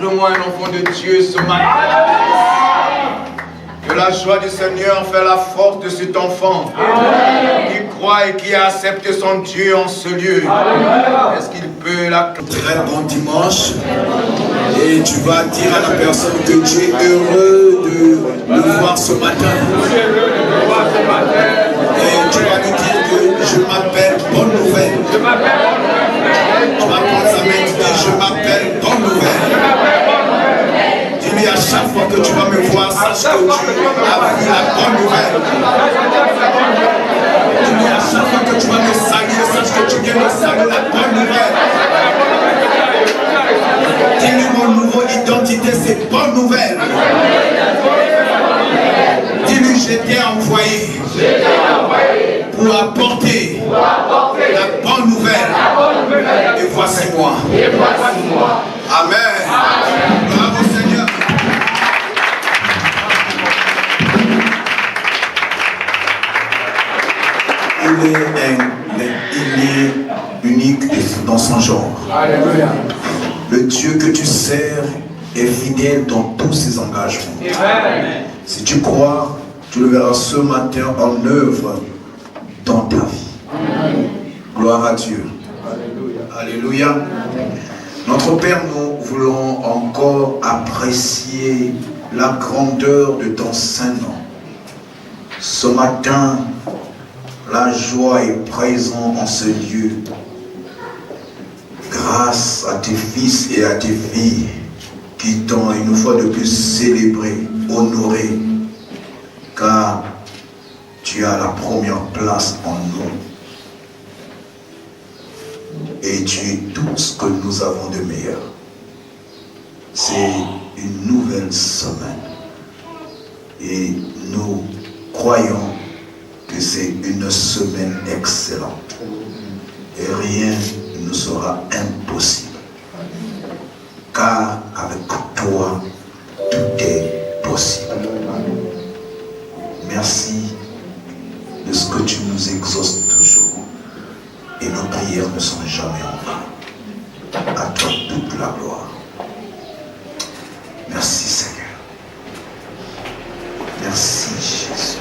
Consacre-moi un enfant de Dieu ce matin. Que la joie du Seigneur fait la force de cet enfant qui croit et qui a accepté son Dieu en ce lieu. Est-ce qu'il peut la... Très bon dimanche. Et tu vas dire à la personne que tu es heureux de le voir ce matin. Et tu vas lui dire que je m'appelle Bonne Nouvelle. Tu vas prendre sa main et dire je m'appelle Bonne Nouvelle. Dis-lui à chaque fois que tu vas me voir, sache que tu as vu la bonne nouvelle. Dis-lui à chaque fois que tu vas me saluer, sache que tu viens de saluer la bonne nouvelle. Dis-lui mon nouveau identité, c'est bonne nouvelle. Dis-lui j'étais envoyé pour apporter la bonne nouvelle. Et voici moi. Amen. Bravo Seigneur. Il est unique dans son genre. Alléluia. Le Dieu que tu sers est fidèle dans tous ses engagements. Amen. Si tu crois, tu le verras ce matin en œuvre dans ta vie. Amen. Gloire à Dieu. Alléluia. Alléluia. Notre Père, nous voulons encore apprécier la grandeur de ton Saint-Nom. Ce matin, la joie est présente en ce lieu. Grâce à tes fils et à tes filles qui t'ont une fois de plus célébré, honoré, car tu as la première place en nous. Et tu es tout ce que nous avons de meilleur. C'est une nouvelle semaine. Et nous croyons que c'est une semaine excellente. Et rien ne sera impossible. Car avec toi, tout est possible. Merci de ce que tu nous exauces toujours. Et nos prières ne sont jamais en vain. À toi toute la gloire. Merci Seigneur. Merci Jésus.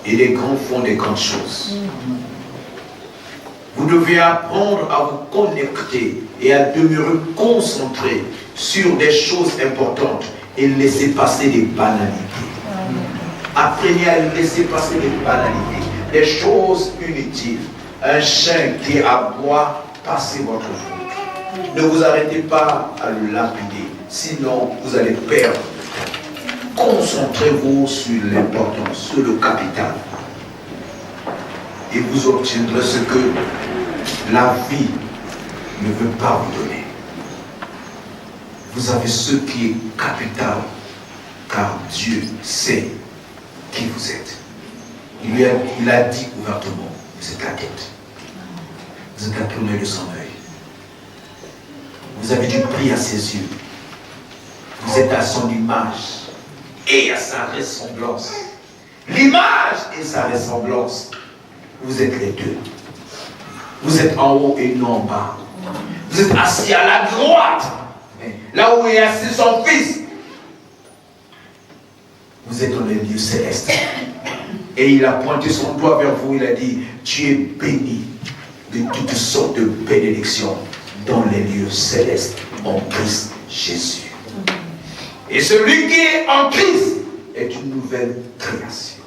Et les grands font des grandes choses. Vous devez apprendre à vous connecter et à demeurer concentré sur des choses importantes et laisser passer les banalités. Apprenez à laisser passer les banalités, les choses inutiles. Un chien qui aboie, passez votre route. Ne vous arrêtez pas à le lapider, sinon vous allez perdre. Concentrez-vous sur l'important, sur le capital. Et vous obtiendrez ce que la vie ne veut pas vous donner. Vous avez ce qui est capital, car Dieu sait qui vous êtes. Il a dit ouvertement, vous êtes la tête. Vous êtes la prunelle de son œil. Vous avez du prix à ses yeux. Vous êtes à son image et à sa ressemblance. L'image et sa ressemblance. Vous êtes les deux. Vous êtes en haut et non en bas. Vous êtes assis à la droite. Là où est assis son fils. Vous êtes dans les lieux célestes. Et il a pointé son doigt vers vous. Il a dit, tu es béni de toutes sortes de bénédictions dans les lieux célestes en Christ Jésus. Et celui qui est en Christ est une nouvelle création.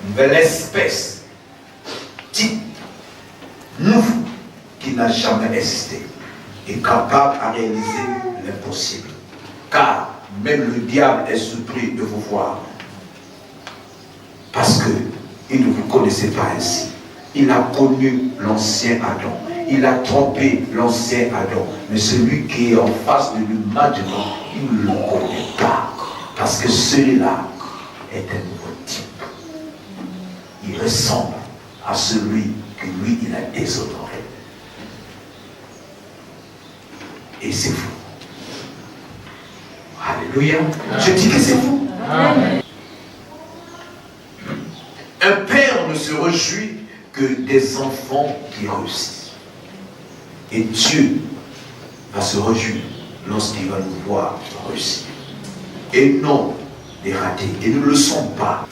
Nouvelle espèce, type, nouveau, qui n'a jamais existé, est capable à réaliser l'impossible. Car même le diable est surpris de vous voir. Parce qu'il ne vous connaissait pas ainsi. Il a connu l'ancien Adam. Il a trompé l'ancien Adam. Mais celui qui est en face de lui maintenant, il ne le connaît pas. Parce que celui-là est un nouveau type. Il ressemble à celui que lui, il a déshonoré. Et c'est vous. Alléluia. Je dis que c'est vous. Amen. Un père ne se réjouit que des enfants qui réussissent. Et Dieu va se réjouir lorsqu'il va nous voir réussir. Et non les rater. Et nous ne le sommes pas.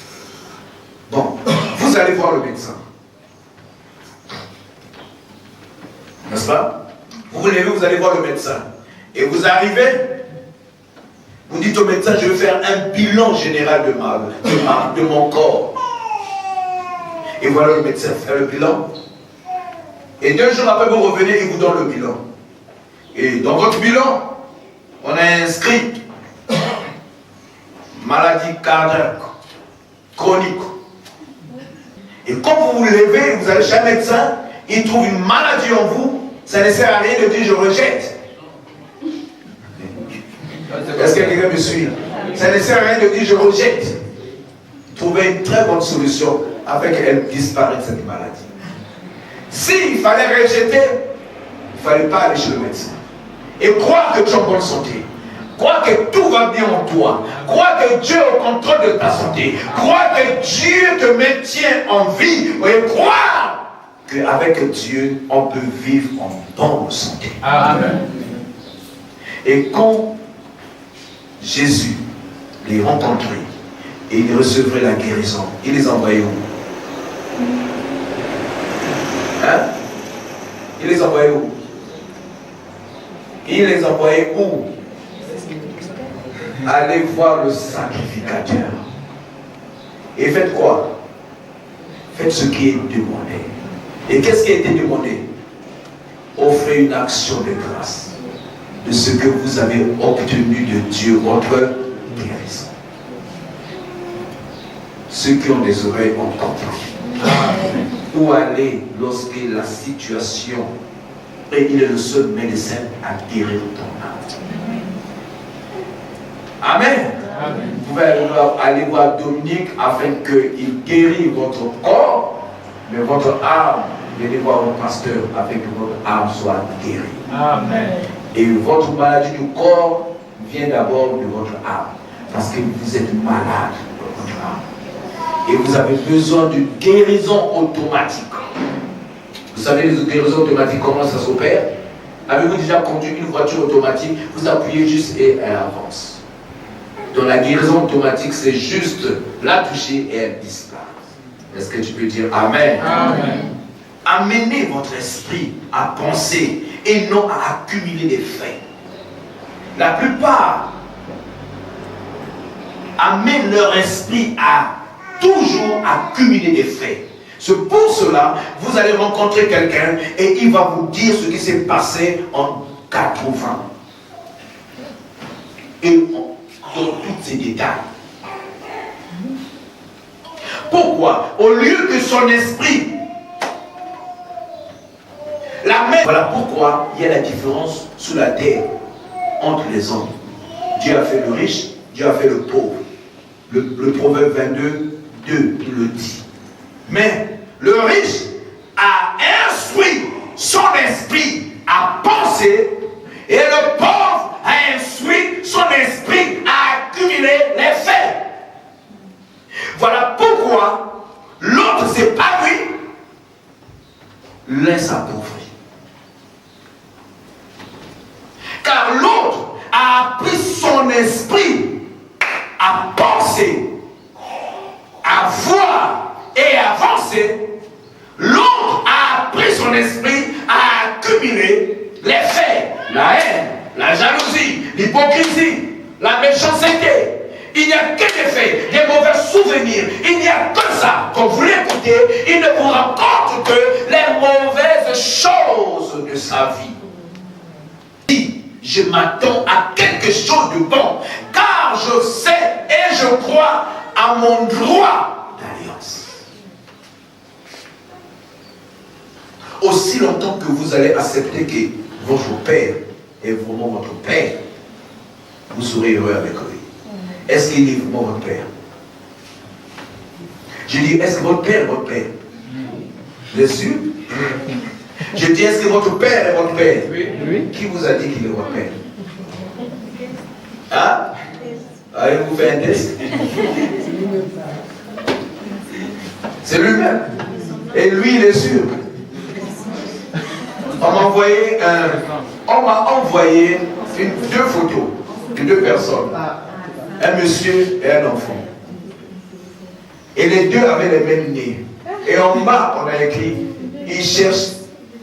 Bon, vous allez voir le médecin. N'est-ce pas? Vous vous levez, vous allez voir le médecin. Et vous arrivez, vous dites au médecin, je vais faire un bilan général de mon corps. Et voilà le médecin fait le bilan. Et 2 jours après, vous revenez, il vous donne le bilan. Et dans votre bilan, on a inscrit maladie cardiaque, chronique. Et quand vous vous levez, vous allez chez un médecin, il trouve une maladie en vous, ça ne sert à rien de dire je rejette. Est-ce que quelqu'un me suit? Ça ne sert à rien de dire je rejette. Trouvez une très bonne solution afin qu'elle disparaisse cette maladie. S'il fallait rejeter, il ne fallait pas aller chez le médecin. Et croire que tu es en bonne santé. Crois que tout va bien en toi. Crois que Dieu est au contrôle de ta santé. Crois que Dieu te maintient en vie. Et crois qu'avec Dieu, on peut vivre en bonne santé. Amen. Et quand Jésus les rencontrait et il recevrait la guérison, il les envoyait où? Hein? Il les envoyait où? Il les envoyait où? Allez voir le sacrificateur. Et faites quoi? Faites ce qui est demandé. Et qu'est-ce qui a été demandé? Offrez une action de grâce de ce que vous avez obtenu de Dieu, votre guérison. Ceux qui ont des oreilles ont compris. Où aller lorsque la situation, et il est le seul médecin à guérir ton âme. Amen. Amen. Vous pouvez aller voir Dominique afin qu'il guérisse votre corps, mais votre âme, venez voir votre pasteur afin que votre âme soit guérie. Amen. Et votre maladie du corps vient d'abord de votre âme, parce que vous êtes malade de votre âme. Et vous avez besoin d'une guérison automatique. Vous savez, les guérisons automatiques, comment ça s'opère? Avez-vous déjà conduit une voiture automatique? Vous appuyez juste et elle avance. Donc la guérison automatique, c'est juste la toucher et elle disparaît. Est-ce que tu peux dire Amen? Amen. Amenez votre esprit à penser et non à accumuler des faits. La plupart amènent leur esprit à toujours accumuler des faits. C'est pour cela vous allez rencontrer quelqu'un et il va vous dire ce qui s'est passé en 80. Et dans tous ces détails. Pourquoi? Au lieu que son esprit la même. Voilà pourquoi il y a la différence sous la terre entre les hommes. Dieu a fait le riche, Dieu a fait le pauvre. Le Proverbe 22, 2 nous le dit. Mais le riche a instruit son esprit à penser et le pauvre a instruit son esprit à accumuler les faits. Voilà pourquoi l'autre s'épanouit, l'un s'appauvrit. Car l'autre a appris son esprit à penser, à voir et à avancer. L'autre a appris son esprit à accumuler les faits, la haine, la jalousie, l'hypocrisie, la méchanceté. Il n'y a que des faits, des mauvais souvenirs. Il n'y a que ça. Quand vous l'écoutez, il ne vous raconte que les mauvaises choses de sa vie. Je m'attends à quelque chose de bon, car je sais et je crois à mon droit d'alliance. Aussi longtemps que vous allez accepter que votre père est vraiment votre père, vous serez heureux avec lui. Est-ce qu'il est vraiment votre père? Je dis, est-ce que votre père est votre père? Bien sûr. Je dis, est-ce que votre père est votre père? Oui. Qui vous a dit qu'il est votre père? Hein? Avez-vous fait un test? C'est lui-même. Et lui, il est sûr. On m'a envoyé deux photos de deux personnes. Un monsieur et un enfant. Et les deux avaient les mêmes nez. Et en bas, on a écrit, il cherche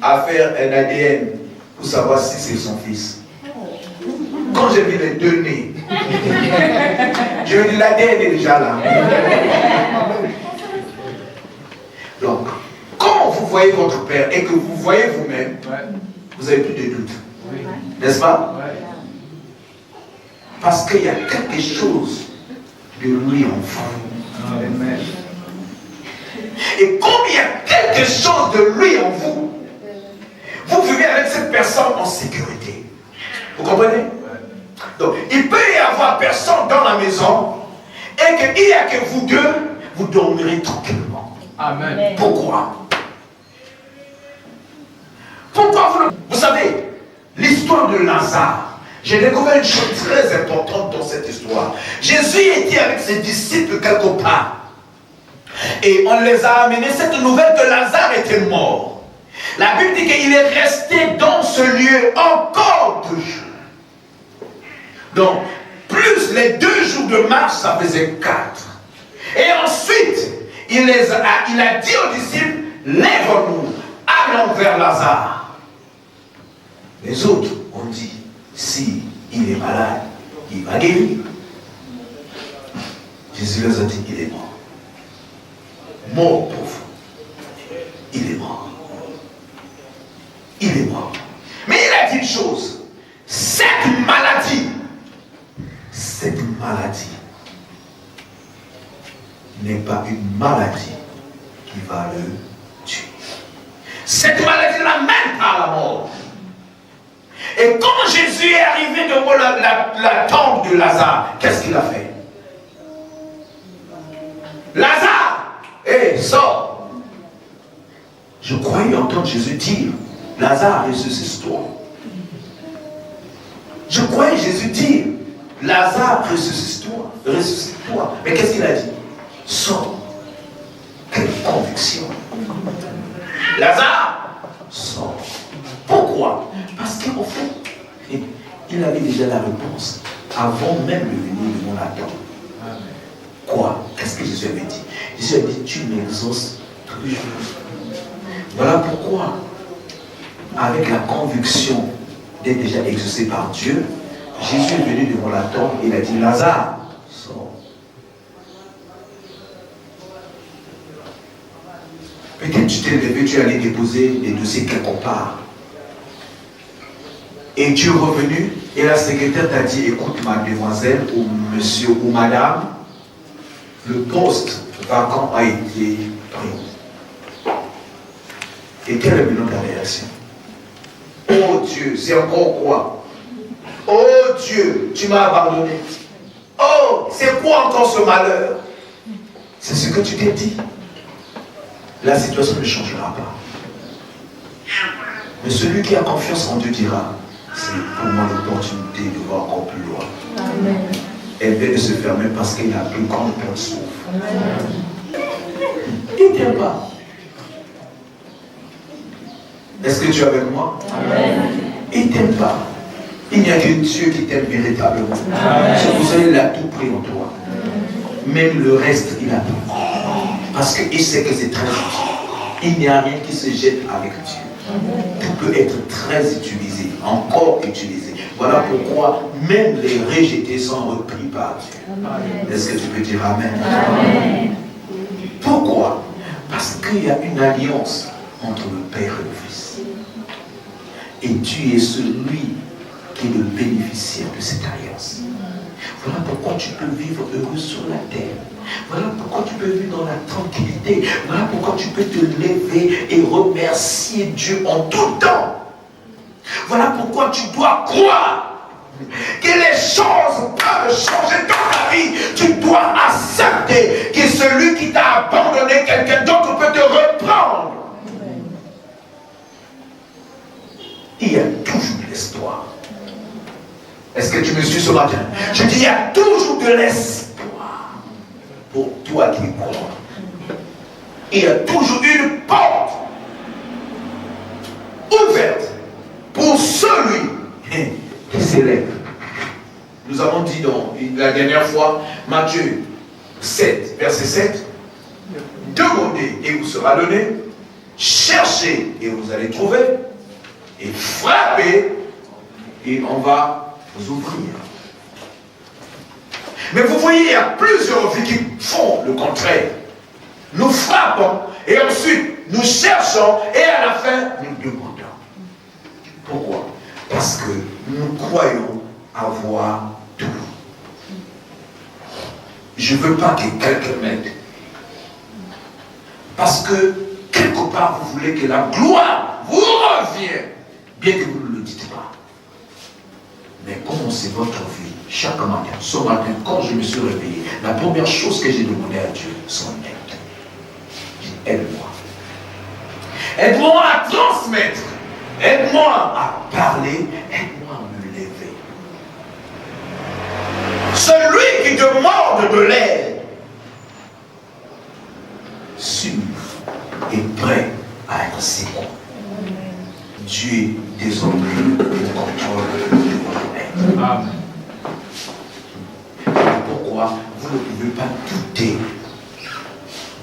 à faire un ADN pour savoir si c'est son fils. Quand j'ai vu les deux nez, je me dis, l'ADN est déjà là. Donc, quand vous voyez votre père et que vous voyez vous-même, vous n'avez plus de doute. N'est-ce pas? Parce qu'il y a quelque chose de lui en vous. Amen. Et comme il y a quelque chose de lui en vous, vous vivez avec cette personne en sécurité. Vous comprenez? Donc, il peut y avoir personne dans la maison et qu'il n'y a que vous deux, vous dormirez tranquillement. Amen. Pourquoi? Pourquoi vous savez, l'histoire de Lazare, j'ai découvert une chose très importante dans cette histoire. Jésus était avec ses disciples quelque part. Et on les a amenés cette nouvelle que Lazare était mort. La Bible dit qu'il est resté dans ce lieu encore 2 jours. Donc, plus les 2 jours de marche, ça faisait 4. Et ensuite, il a dit aux disciples, lève-nous, allons vers Lazare. Les autres ont dit, si il est malade, il va guérir. Jésus leur a dit, il est mort. Mort pauvre. Il est mort. Il est mort. Mais il a dit une chose. Cette maladie n'est pas une maladie qui va le tuer. Cette maladie ne l'amène pas à la mort. Et quand Jésus est arrivé devant la tombe de Lazare, qu'est-ce qu'il a fait? Lazare, hé, sors. Je croyais entendre Jésus dire, Lazare, ressuscite-toi. Je croyais Jésus dire, Lazare, ressuscite-toi. Ressuscite-toi. Mais qu'est-ce qu'il a dit? Sors. Quelle conviction. Lazare, sors. Pourquoi? Parce qu'en fait, il avait déjà la réponse avant même de venir de mon attente. Quoi? Qu'est-ce que Jésus avait dit? Jésus a dit, tu m'exauces toujours. Voilà pourquoi, avec la conviction d'être déjà exaucé par Dieu, Jésus est venu devant la tombe et il a dit, Lazare, sors. Peut-être tu t'es levé, tu es allé déposer des dossiers quelque part. Et tu es revenu et la secrétaire t'a dit, écoute mademoiselle ou monsieur ou madame, le poste vacant a été pris. Et quelle est maintenant ta réaction? Oh Dieu, c'est encore quoi? Oh Dieu, tu m'as abandonné. Oh, c'est quoi encore ce malheur? C'est ce que tu t'es dit. La situation ne changera pas. Mais celui qui a confiance en Dieu dira, c'est pour moi l'opportunité de voir encore plus loin. Amen. Elle vient de se fermer parce qu'il y a plus grande porte s'ouvre. Il ne t'aime pas. Est-ce que tu es avec moi? Amen. Il ne t'aime pas. Il n'y a que Dieu qui t'aime véritablement. C'est pour ça qu'il a tout pris en toi. Même le reste, il a pris. Parce qu'il sait que c'est très utile. Il n'y a rien qui se jette avec Dieu. Tout peut être très utilisé, encore utilisé. Voilà pourquoi même les rejetés sont repris par Dieu. Est-ce que tu peux dire Amen? Amen. Pourquoi? Parce qu'il y a une alliance entre le Père et le Fils. Et tu es celui qui est le bénéficiaire de cette alliance. Voilà pourquoi tu peux vivre heureux sur la terre. Voilà pourquoi tu peux vivre dans la tranquillité. Voilà pourquoi tu peux te lever et remercier Dieu en tout temps. Voilà pourquoi tu dois croire que les choses peuvent changer dans ta vie. Tu dois accepter que celui qui t'a abandonné, quelqu'un d'autre peut te reprendre. Il y a toujours de l'espoir. Est-ce que tu me suis ce matin? Je dis, il y a toujours de l'espoir pour toi qui crois. Il y a toujours une porte ouverte la dernière fois, Matthieu 7, verset 7. Demandez et vous sera donné. Cherchez et vous allez trouver. Et frappez et on va vous ouvrir. Mais vous voyez, il y a plusieurs vies qui font le contraire. Nous frappons et ensuite nous cherchons et à la fin nous demandons. Pourquoi? Parce que nous croyons avoir tout. Je ne veux pas que quelqu'un m'aide. Parce que quelque part vous voulez que la gloire vous revienne, bien que vous ne le dites pas. Mais commencez votre vie chaque matin. Ce matin, quand je me suis réveillé, la première chose que j'ai demandé à Dieu, son aide. J'ai dit, aide-moi. Aide-moi à transmettre. Aide-moi à parler. Aide-moi à me lever. Celui qui demande de l'aide, sûr et prêt à être secouru. Dieu désormais le contrôle de votre être. Amen. Pourquoi vous ne pouvez pas douter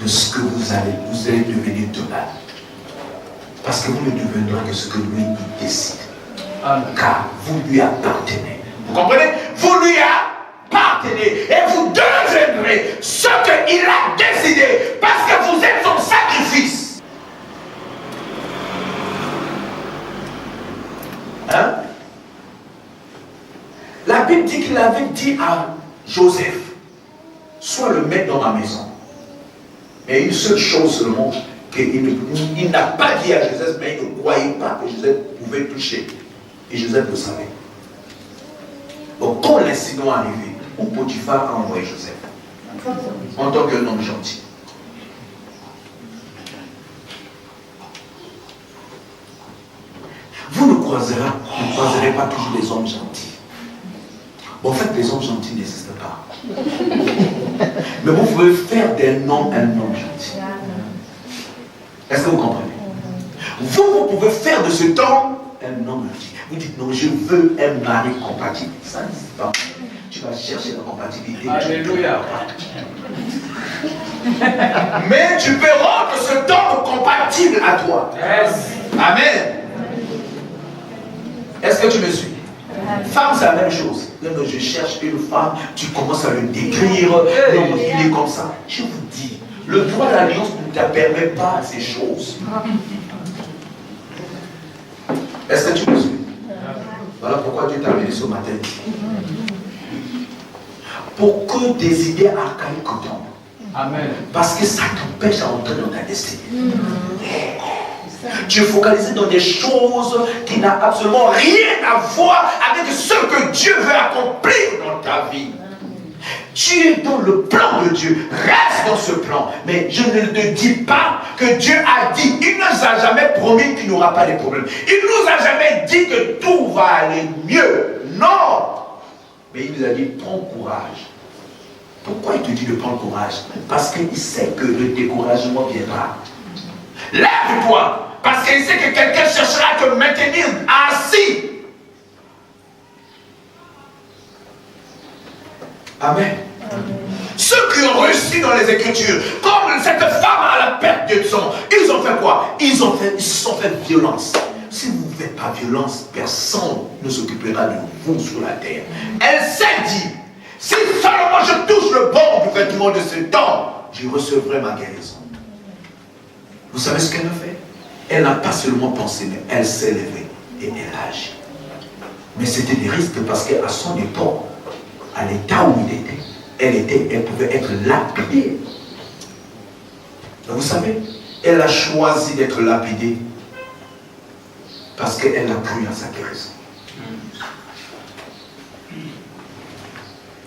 de ce que vous allez devenir demain? Parce que vous ne deviendrez que ce que lui il décide. Amen. Car vous lui appartenez. Vous comprenez? Vous lui appartenez et vous deviendrez ce qu'il a décidé parce que vous êtes son sacrifice. Hein? La Bible dit qu'il avait dit à Joseph, sois le maître dans ma maison. Mais une seule chose seulement, qu'il n'a pas dit à Joseph, mais il ne croyait pas que Joseph pouvait toucher. Et Joseph le savait. Donc quand l'incident est arrivé, où Potiphar a envoyé Joseph en tant qu'un homme gentil. Vous ne croiserez pas toujours les hommes gentils. Bon, en fait, les hommes gentils n'existent pas. Mais vous pouvez faire d'un homme un homme gentil. Est-ce que vous comprenez? Vous pouvez faire de cet homme un homme gentil. Vous dites non, je veux un mari compatible. Ça n'existe pas. Tu vas chercher la compatibilité. Alléluia. Mais tu peux rendre cet homme compatible à toi. Yes. Amen. Est-ce que tu me suis? Femme, c'est la même chose. Quand je cherche une femme, tu commences à le décrire. Non, il est comme ça. Je vous dis, le droit d'alliance ne te permet pas ces choses. Est-ce que tu me suis? Voilà pourquoi Dieu t'a amené ce matin. Pour que des idées archaïques tombent. Amen. Parce que ça t'empêche à entrer dans ta destinée. Tu es focalisé dans des choses qui n'ont absolument rien à voir avec ce que Dieu veut accomplir dans ta vie. Tu es dans le plan de Dieu. Reste dans ce plan. Mais je ne te dis pas que Dieu a dit. Il ne nous a jamais promis qu'il n'y aura pas de problème. Il ne nous a jamais dit que tout va aller mieux. Non. Mais il nous a dit, prends courage. Pourquoi il te dit de prendre courage? Parce qu'il sait que le découragement viendra. Lève-toi. Parce qu'il sait que quelqu'un cherchera à te maintenir assis. Amen. Ceux qui ont réussi dans les Écritures, comme cette femme à la perte de sang, ils ont fait quoi? Ils se sont fait violence. Si vous ne faites pas violence, personne ne s'occupera de vous sur la terre. Elle s'est dit, si seulement je touche le bord du vêtement de cet homme, je recevrai ma guérison. Vous savez ce qu'elle a fait? Elle n'a pas seulement pensé, mais elle s'est levée et elle a agi. Mais c'était des risques parce qu'à son époque, à l'état où elle pouvait être lapidée. Vous savez, elle a choisi d'être lapidée parce qu'elle a cru à sa guérison.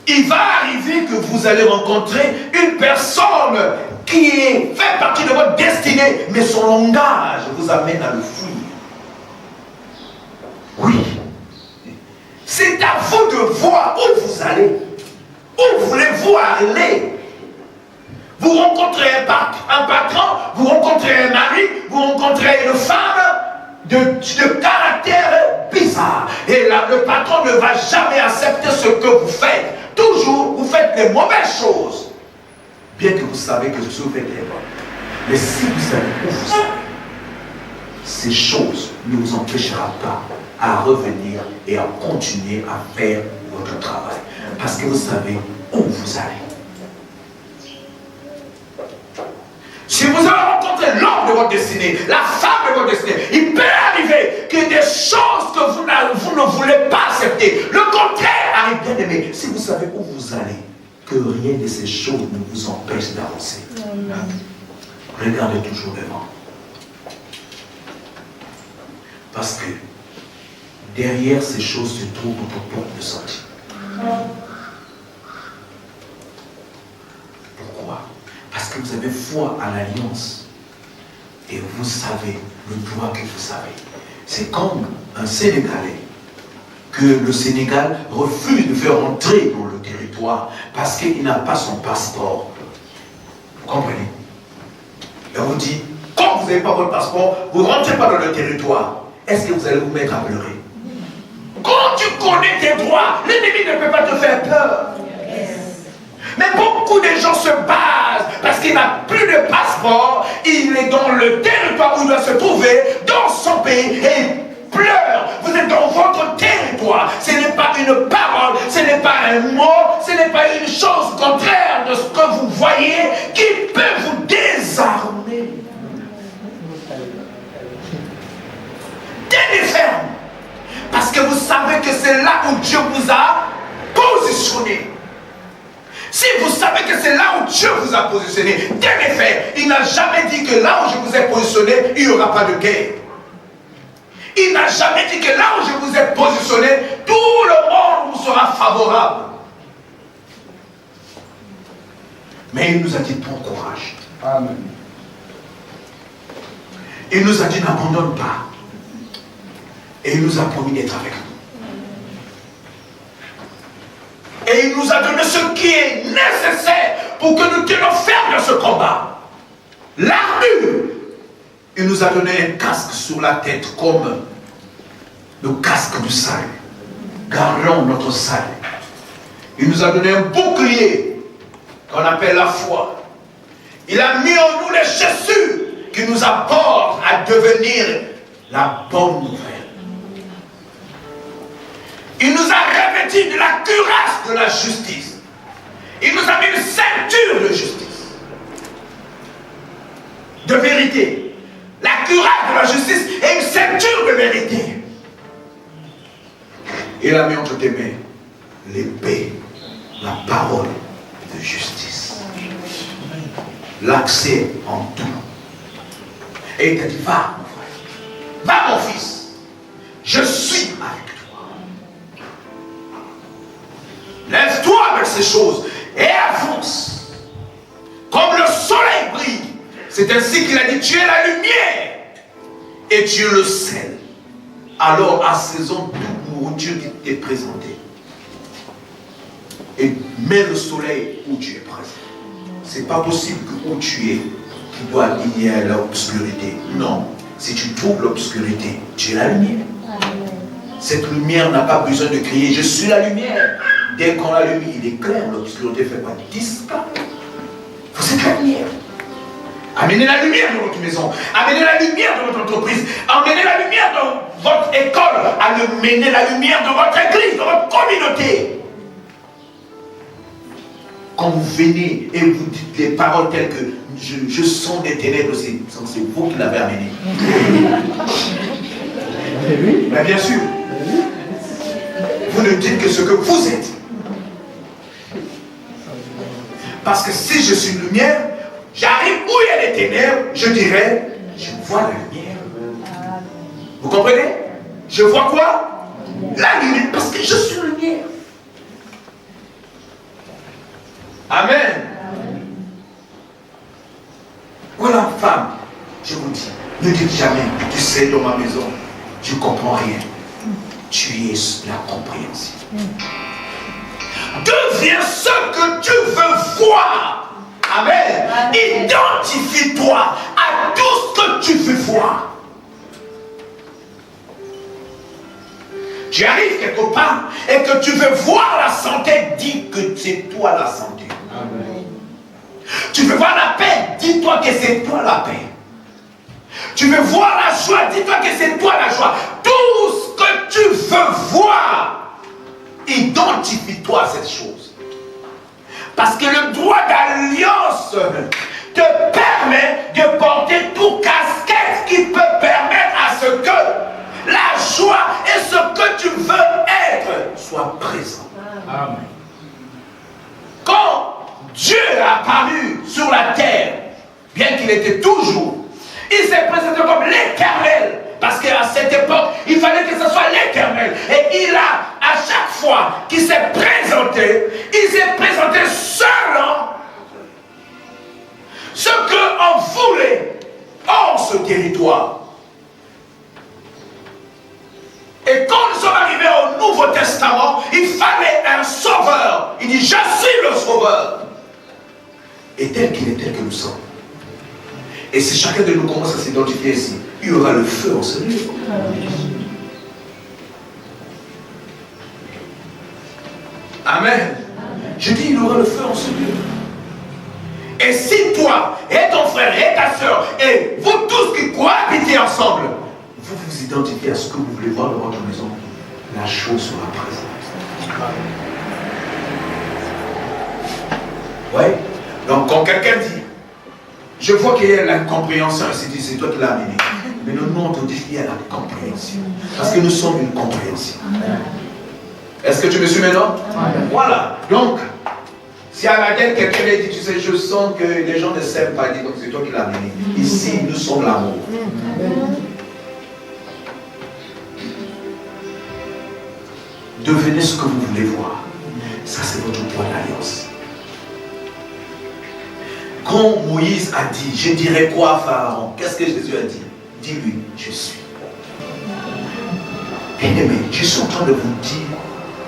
Il va arriver que vous allez rencontrer une personne qui fait partie de votre destinée, mais son langage vous amène à le fuir. Oui. C'est à vous de voir où vous allez. Où voulez-vous aller? Vous rencontrez un patron, vous rencontrez un mari, vous rencontrez une femme de caractère bizarre. Et là, le patron ne va jamais accepter ce que vous faites. toujours vous faites les mauvaises choses, bien que vous savez que vous faites les bonnes. Mais si vous savez où vous allez, ces choses ne vous empêcheront pas à revenir et à continuer à faire votre travail. Parce que vous savez où vous allez. Si vous avez rencontré l'homme de votre destinée, la femme de votre destinée, il peut arriver que des choses que vous ne voulez pas accepter, le contraire arrive, bien aimé. Si vous savez où vous allez, que rien de ces choses ne vous empêche d'avancer. Regardez toujours devant. Parce que derrière ces choses se trouve votre porte de sortie. Pourquoi? Parce que vous avez foi à l'alliance. Et vous savez le droit que vous avez. C'est comme un Sénégalais que le Sénégal refuse de faire entrer dans le territoire parce qu'il n'a pas son passeport. Vous comprenez? Et on vous dit, comme vous n'avez pas votre passeport, vous ne rentrez pas dans le territoire. Est-ce que vous allez vous mettre à pleurer? Quand tu connais tes droits, l'ennemi ne peut pas te faire peur. Mais beaucoup de gens se basent parce qu'il n'a plus de passeport, il est dans le territoire où il doit se trouver, dans son pays, et il pleure. Vous êtes dans votre territoire. Ce n'est pas une parole, ce n'est pas un mot, ce n'est pas une chose contraire de ce que vous voyez qui peut vous désarmer. Tenez ferme. Parce que vous savez que c'est là où Dieu vous a positionné. Si vous savez que c'est là où Dieu vous a positionné, tenez ferme. Il n'a jamais dit que là où je vous ai positionné, il n'y aura pas de guerre. Il n'a jamais dit que là où je vous ai positionné, tout le monde vous sera favorable. Mais il nous a dit, prends courage. Amen. Il nous a dit, n'abandonne pas. Et il nous a promis d'être avec nous. Et il nous a donné ce qui est nécessaire pour que nous tenions ferme dans ce combat. L'armure. Il nous a donné un casque sur la tête comme le casque du salut. Gardons notre salut. Il nous a donné un bouclier qu'on appelle la foi. Il a mis en nous les chaussures qui nous apportent à devenir la bonne nouvelle. Il nous a revêtis de la cuirasse de la justice. Il nous a mis une ceinture de justice. De vérité. La cuirasse de la justice et une ceinture de vérité. Il a mis entre tes mains l'épée, la parole de justice. L'accès en tout. Et il t'a dit, va mon frère, va mon fils, je suis avec toi. Lève-toi avec ces choses et avance. Comme le soleil brille. C'est ainsi qu'il a dit, tu es la lumière et tu es le sel. Alors à saison où Dieu t'est présenté. Et mets le soleil où tu es présent. C'est pas possible que où tu es, il y ait l'obscurité. Non. Si tu trouves l'obscurité, tu es la lumière. Cette lumière n'a pas besoin de crier, je suis la lumière. Dès qu'on l'allume, il est clair, l'obscurité ne fait pas disparaître. Vous êtes la lumière. Amenez la lumière dans votre maison. Amenez la lumière dans votre entreprise. Amenez la lumière dans votre école. Amenez la lumière dans votre église, dans votre communauté. Quand vous venez et vous dites des paroles telles que je sens des ténèbres, c'est vous qui l'avez amené. Mais bien sûr. Vous ne dites que ce que vous êtes. Parce que si je suis lumière, j'arrive où il y a des ténèbres, je dirais, je vois la lumière. Vous comprenez? Je vois quoi? La lumière, parce que je suis lumière. Amen. Voilà, femme, je vous dis, ne dites jamais, tu sais, dans ma maison, je ne comprends rien. Tu es la compréhension. Deviens ce que tu veux voir. Amen. Identifie-toi à tout ce que tu veux voir. tu arrives quelque part et que tu veux voir la santé, dis que c'est toi la santé. Amen. Tu veux voir la paix, dis-toi que c'est toi la paix. Tu veux voir la joie, dis-toi que c'est toi la joie. Tout ce que tu veux voir, identifie-toi à cette chose. Parce que le droit d'alliance te permet de porter toute casquette qui peut permettre à ce que la joie et ce que tu veux être soit présent. Amen. Quand Dieu est apparu sur la terre, bien qu'il était toujours, il s'est présenté comme l'Éternel. Parce qu'à cette époque, il fallait que ce soit l'Éternel. Et il a, à chaque fois qu'il s'est présenté, il s'est présenté selon ce qu'on voulait hors ce territoire. Et quand nous sommes arrivés au Nouveau Testament, il fallait un sauveur. Il dit, je suis le sauveur. Et tel qu'il est, tel que nous sommes. Et si chacun de nous commence à s'identifier ici, il y aura le feu en ce lieu. Amen. Je dis, il y aura le feu en ce lieu. Et si toi, et ton frère, et ta soeur, et vous tous qui cohabitez ensemble, vous vous identifiez à ce que vous voulez voir dans votre maison, la chose sera présente. Ouais. Donc quand quelqu'un dit, je vois qu'il y a l'incompréhension, c'est toi qui l'as amené. Mais nous, on te dit qu'il y a la compréhension. Parce que nous sommes une compréhension. Est-ce que tu me suis maintenant? Voilà. Donc, si à laquelle quelqu'un dit, tu sais, je sens que les gens ne s'aiment pas, donc c'est toi qui l'as amené. Ici, nous sommes l'amour. Devenez ce que vous voulez voir. Ça, c'est votre point d'alliance. Quand Moïse a dit, je dirai quoi à Pharaon? Qu'est-ce que Jésus a dit? Dis-lui, je suis. Bien-aimé, je suis en train de vous dire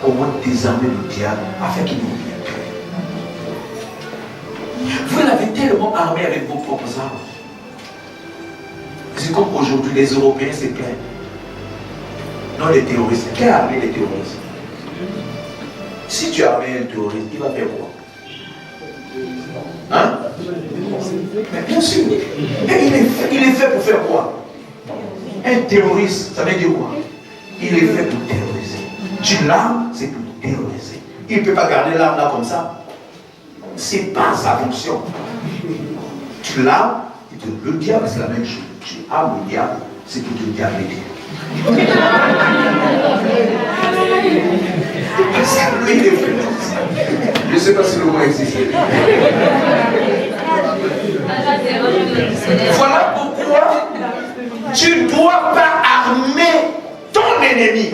comment désarmer le diable afin qu'il ne vienne plus. Vous l'avez tellement armé avec vos propres armes. C'est comme aujourd'hui, les Européens se plaignent. Non, les terroristes. Qui a armé les terroristes? Si tu as armé un terroriste, il va faire quoi? Hein? Mais bien sûr. Mais il est fait pour faire quoi? Un terroriste, ça veut dire quoi? Il est fait pour terroriser. Tu l'armes, c'est pour terroriser. Il ne peut pas garder l'arme là comme ça. C'est pas sa fonction. Tu l'armes, le diable c'est la même chose. Tu armes le diable, c'est pour te diabléter. Parce que lui, il est fait comme ça. Je ne sais pas si le mot existe. Voilà pourquoi tu ne dois pas armer ton ennemi.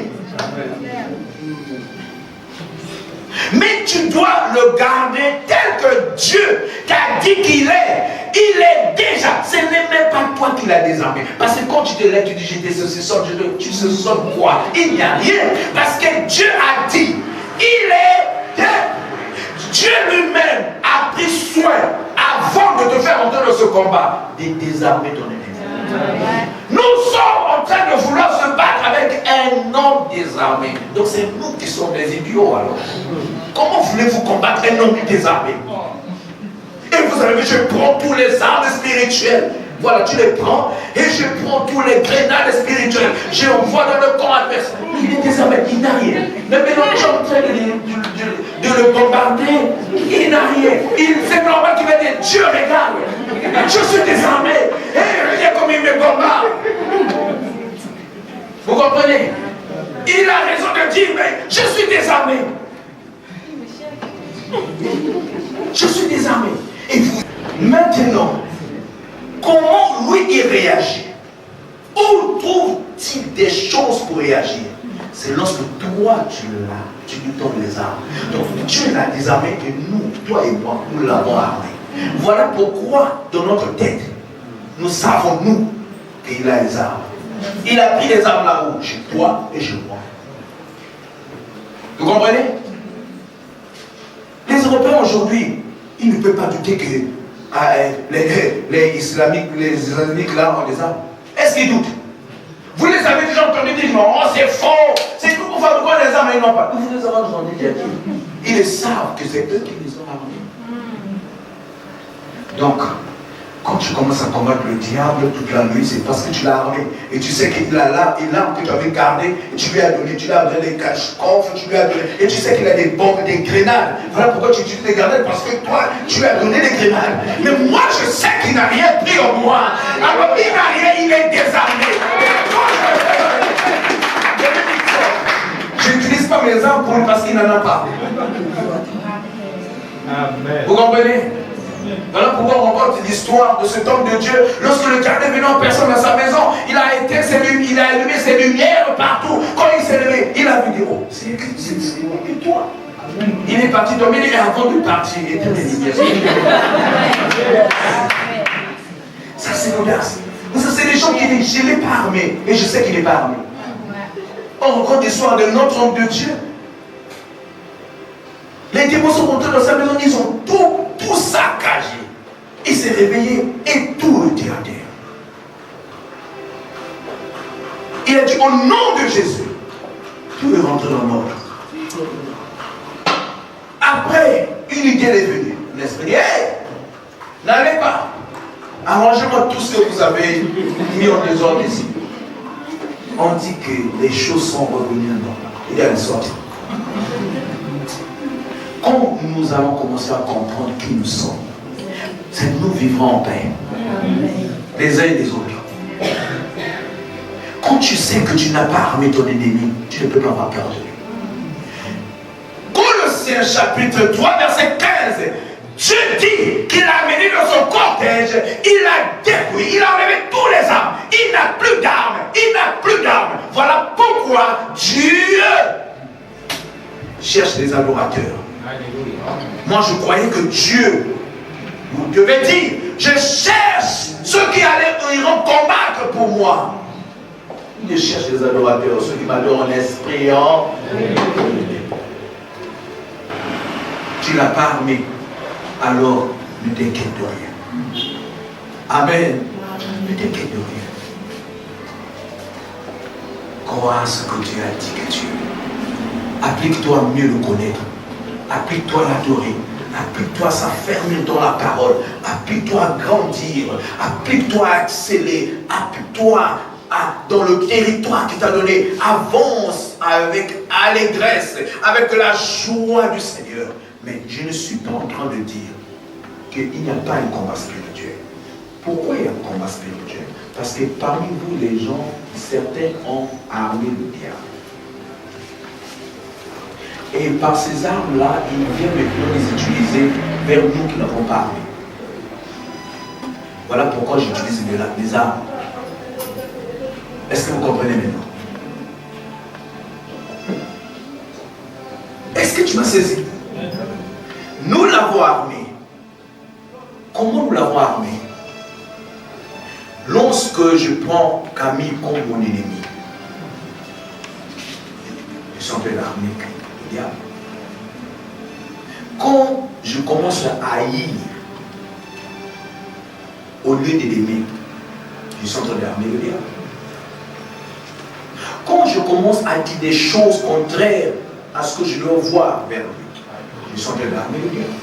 Mais tu dois le garder tel que Dieu t'a dit qu'il est. Il est déjà. Ce n'est même pas toi qui l'as désarmé. Parce que quand tu te lèves, tu dis j'étais ceci, tu se sens quoi? Il n'y a rien. Parce que Dieu a dit, il est Dieu. Dieu lui-même a pris soin, avant de te faire entrer dans ce combat, de désarmer ton ennemi. Nous sommes en train de vouloir se battre avec un homme désarmé. Donc c'est nous qui sommes des idiots alors. Comment voulez-vous combattre un homme désarmé? Et vous savez, je prends tous les armes spirituelles. Voilà, tu les prends et je prends tous les grenades spirituelles. Je envoie dans le camp adverse. Il est désarmé, il n'a rien. Mais maintenant, je suis en train de le bombarder. Il n'a rien. C'est normal qu'il va dire, Dieu regarde. Je suis désarmé. Et regarde comme il me bombarde. Vous comprenez? Il a raison de dire, mais je suis désarmé. Je suis désarmé. Et vous, maintenant, comment lui il réagit? Où trouve-t-il des choses pour réagir? C'est lorsque toi tu lui donnes les armes. Donc Dieu l'a désarmé et nous, toi et moi, nous l'avons armé. Voilà pourquoi dans notre tête, nous savons nous qu'il a les armes. Il a pris les armes là-haut, chez toi et chez moi. Vous comprenez? Les Européens aujourd'hui, ils ne peuvent pas douter que les islamiques là ont des armes. Est-ce qu'ils doutent? Vous les avez déjà entendu dire non, c'est faux, c'est tout. fabriquons les armes et ils n'ont pas. Vous les armes, j'en ai déjà dit. Ils savent que c'est eux qui les ont armés. Donc, quand tu commences à combattre le diable toute la nuit, c'est parce que tu l'as armé. Et tu sais qu'il a l'arme que tu avais gardée, et tu lui as donné des cache-coffres, tu lui as donné, et tu sais qu'il a des bombes, des grenades. Voilà pourquoi tu utilises des grenades, parce que toi, tu lui as donné des grenades. Mais moi, je sais qu'il n'a rien pris en moi. Alors, il n'a rien, il est désarmé. Je n'utilise pas mes armes pour lui parce qu'il n'en a pas. Amen. Vous comprenez? Voilà pourquoi on raconte l'histoire de cet homme de Dieu. Lorsque le diable est venu en personne dans sa maison, il a allumé ses lumières partout. Quand il s'est levé, il a vu dire, oh, c'est toi. Il est parti dormir et avant de partir, il était les lumières. Ça c'est l'audace. Ça c'est les gens qui disent, je ne l'ai pas armé. Et je sais qu'il n'est pas armé. On rencontre l'histoire de notre homme de Dieu. Les démons sont rentrés dans sa maison, ils ont tout saccagé. Il s'est réveillé et tout était à terre. Il a dit au nom de Jésus, tout est rentré dans l'ordre. Après, une idée est venue. L'esprit dit, hey, n'allez pas. Arrangez-moi tout ce que vous avez mis en désordre ici. On dit que les choses sont revenues à l'ordre. Il est allé sortir. Quand nous allons commencer à comprendre qui nous sommes, c'est que nous vivrons en paix. Les uns et les autres. Quand tu sais que tu n'as pas armé ton ennemi, tu ne peux pas avoir peur de lui. Colossiens chapitre 3, verset 15. Dieu dit qu'il a amené dans son cortège, il a détruit, il a enlevé tous les armes. Il n'a plus d'armes, il n'a plus d'armes. Voilà pourquoi Dieu cherche des adorateurs. Moi je croyais que Dieu vous devait dire, je cherche ceux qui iront combattre pour moi. Je cherche des adorateurs, ceux qui m'adorent en esprit. Tu ne l'as pas armé, alors ne t'inquiète de rien. Amen. Ne t'inquiète de rien. Crois à ce que Dieu a dit que tu es. Applique-toi à mieux le connaître. Applique-toi à l'adorer. Applique-toi à s'affermir dans la parole. Applique-toi à grandir. Applique-toi à exceller. Applique-toi dans le territoire qu'il t'a donné. Avance avec allégresse, avec la joie du Seigneur. Mais je ne suis pas en train de dire qu'il n'y a pas un combat spirituel. Pourquoi il y a un combat spirituel? Parce que parmi vous, les gens, certains ont armé le diable. Et par ces armes-là, il vient maintenant les utiliser vers nous qui n'avons pas armé. Voilà pourquoi j'utilise les armes. Est-ce que vous comprenez maintenant? Est-ce que tu m'as saisi? Nous l'avons armé. Comment nous l'avons armé? Lorsque je prends Camille comme mon ennemi, je suis en train d'armer le diable. Quand je commence à haïr, au lieu d'aimer, je suis en train d'armer le diable. Quand je commence à dire des choses contraires à ce que je dois voir vers lui, je suis en train d'armer le diable.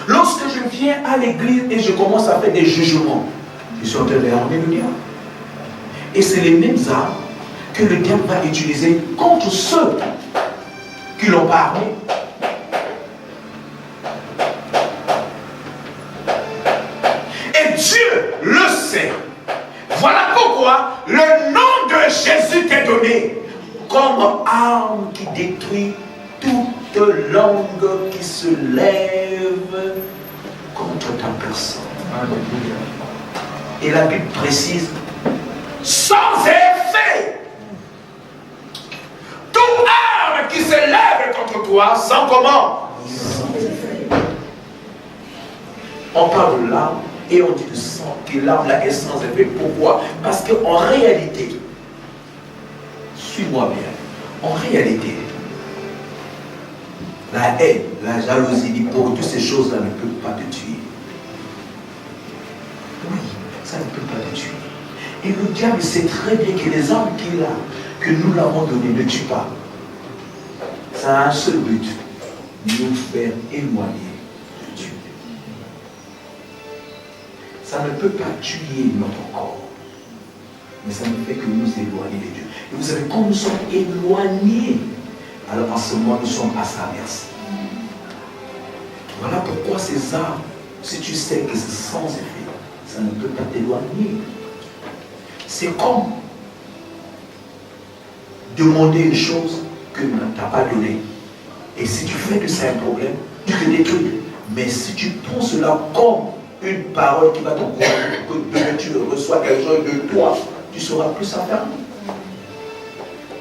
Lorsque je viens à l'église et je commence à faire des jugements, je suis en train d'armer le diable. Et c'est les mêmes armes que le diable va utiliser contre ceux qui ne l'ont pas armé. Et Dieu le sait. Voilà pourquoi le nom de Jésus t'est donné comme arme qui détruit toute langue qui se lève contre ta personne. Alléluia. Et la Bible précise, sans effet, toute arme qui se lève contre toi, sans comment? Sans effet. On parle de l'arme et on dit de sang, que l'arme là est sans effet. Pourquoi? Parce qu'en réalité, suis-moi bien, en réalité, la haine, la jalousie, l'hypocrisie, toutes ces choses-là ne peuvent pas te tuer. Oui, ça ne peut pas te tuer. Et le diable sait très bien que les armes qu'il a, que nous l'avons donné ne tue pas. Ça a un seul but, nous faire éloigner de Dieu. Ça ne peut pas tuer notre corps, mais ça ne fait que nous éloigner de Dieu. Et vous savez, quand nous sommes éloignés, alors en ce moment, nous sommes à sa merci. Voilà pourquoi ces armes, si tu sais que c'est sans effet, ça ne peut pas t'éloigner. C'est comme demander une chose que ne t'a pas donnée. Et si tu fais que c'est un problème, tu te détruis. Mais si tu prends cela comme une parole qui va t'encourager, que demain tu reçois quelque chose de toi, tu seras plus ferme.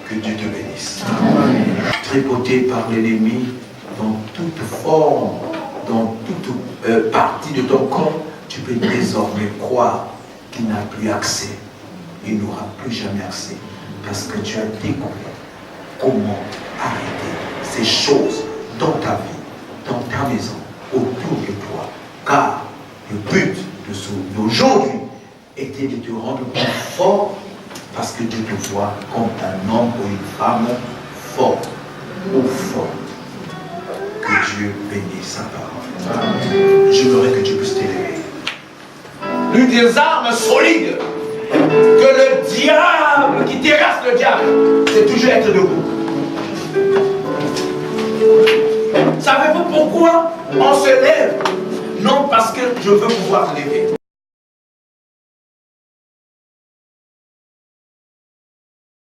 Que Dieu te bénisse. Tripoté par l'ennemi dans toute forme, dans toute partie de ton corps, tu peux désormais croire qu'il n'a plus accès. Il n'aura plus jamais accès. Parce que tu as découvert comment arrêter ces choses dans ta vie, dans ta maison, autour de toi. Car le but d'aujourd'hui était de te rendre plus fort, parce que Dieu te voit comme un homme ou une femme forte ou forte. Que Dieu bénisse sa parole. J'aimerais que tu puisses t'élever. L'une des armes solides que le diable, qui terrasse le diable, c'est toujours être debout. Savez-vous pourquoi on se lève? Non parce que je veux pouvoir lever.